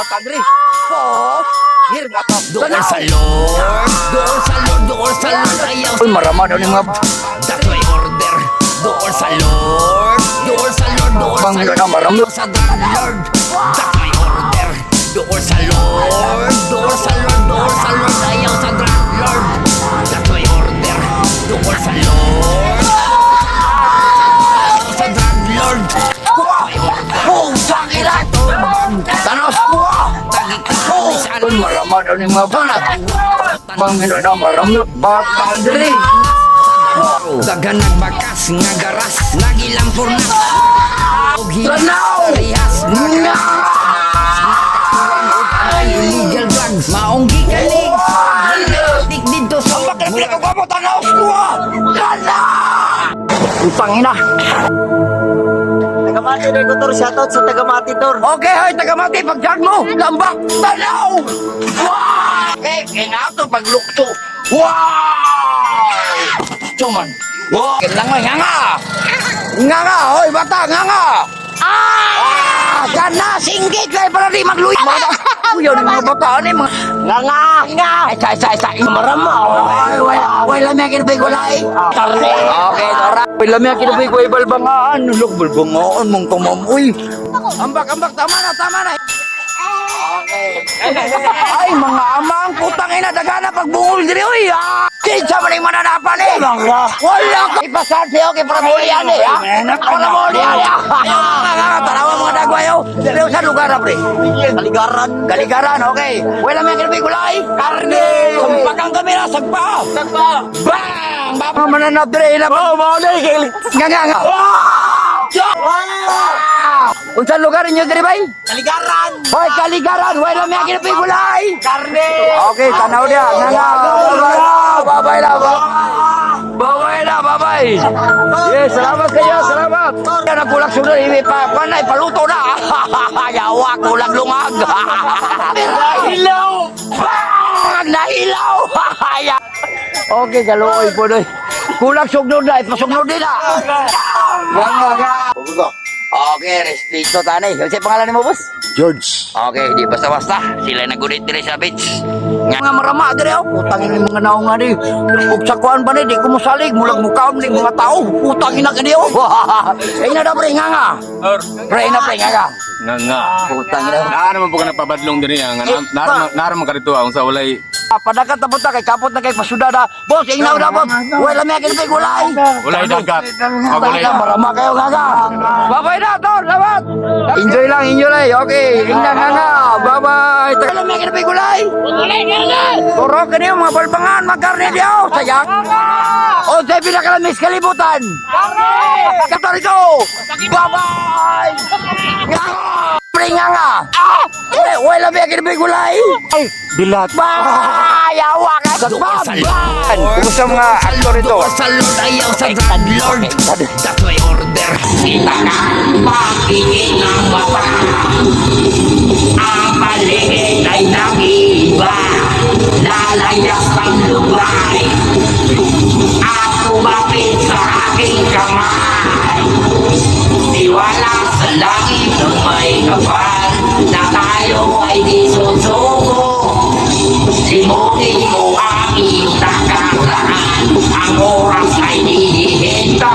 Tagri. Oh, here nga to. Doon sa Lord, doon sa Lord, doon sa Lord, ayaw. Uy, marama daw ni mga... That's my order. Doon sa Lord, doon sa Lord, doon sa Bangga Lord, na marami. ayaw sa Lord. That's my order. Doon sa Lord, doon sa Lord, doon sa Lord, ayaw sa Lord. That's my order. Doon sa Lord, ayaw sa Lord. Oh, sakira! Tanos! Uy, marama daw ni mga banat. Bangga na marami. Tagri. Dagan nagbakas nga garas, nagilampor na. Lanaw! Nga! Illegal drugs, maong gikalig. Tik dito sa Bakit pinagkagwapo? Tanaw! Gana! Utangina! Tagamati na ko, Tor. Shoutout sa Tagamati, Tor. Okay, hoy, tagamati, pagdyan mo! Lambak! Tanaw! Wow! Okay, kinato paglukto. Wow! Cuman. Wow! Kailang mo, nga! Nga! Hoy, bata, nga! Gana! Singgit kayo para di magluya! Uyaw ng mga bata, ano yung mga... Nga! Isa! Marama! Wala may kinabay ko lang eh! Tarne! Okay, Dora! Wala may kinabay ko balbangaan! Look, balbangaan mong tumamoy! Ambak! Tama na! Okay. Ay, mga amang putang ina, dagana pagbungol diri, uy! Kinsa man yung mananapan eh! Wala ka! Ipasarte ako kay Pramolian eh! Pramolian eh! Tarawa mga dagwayo! Dito sa lugar na, pre! Kaligaran, okay! Wala may kinabay kulay! Karne! Sampak ang kamera, sagpa! Bang! Mga mananap diri, ina po! Nga! Unsa lugar ninyo diri bay? Kaligaran! Hoy, Kaligaran! Wala may kinabay kulay! Karne! Okay, tanaw dia. Nga. Bye-bye na. Bye-bye. Yes, salamat kayo. Salamat. Yan ang kulak sunod. Panay, paluto na. Yawa, kulak lungag. Nahilaw. Okay, kaluoy po doy. Kulak sugnod na. Ipasugnod din na. Nga. Okay, respeto tanay. Kasi pangalan mo, boss? George. Okay, di basta-basta. Sila nagunit dire sa beach. Nga mga marama dire oh. Putangin yung mga naong nga di. Ug sakuan ba ni di ko mosalig mulag mukaon ni mga tao. Putangin na kadi oh. Ay na pre nga. Pre nga. Nga. Putangin na. Naa naman po ka nagpabadlong din yan. Naaraman ka rito ang sa walay. Padakat na punta kay kapot na kay pasuda na. Boss, ingnaw na boss. Wala may kinapay gulay. Walay dagat. Walay na marama kayo nga. Bye-bye na tol. Salamat. Enjoy lang. Okay. Ingnan nga. Bye-bye. Wala may kinapay gulay. Turo ka niyo mga balbangan, magkarne diyo. Sayang. O sa pinakalamis kalibutan. Katoriko. Bye-bye. Pre nga. Wala may kinapay gulay. Dilat. Yawa ka. Sagpan. Kumusta mga aktor ito? Doon sa Lord, ayaw sa Lord. That's my order. Kita ka, pakingin ang mata. Ang paligid ay nag-iba. Lalayas ang lugar. Ako mapit sa aking kamay. Tiwala sa langit ng may kapal. Na tayo ay di susuko. Limutin mo ang iyong nakaraan. Ang oras ay dihihinto.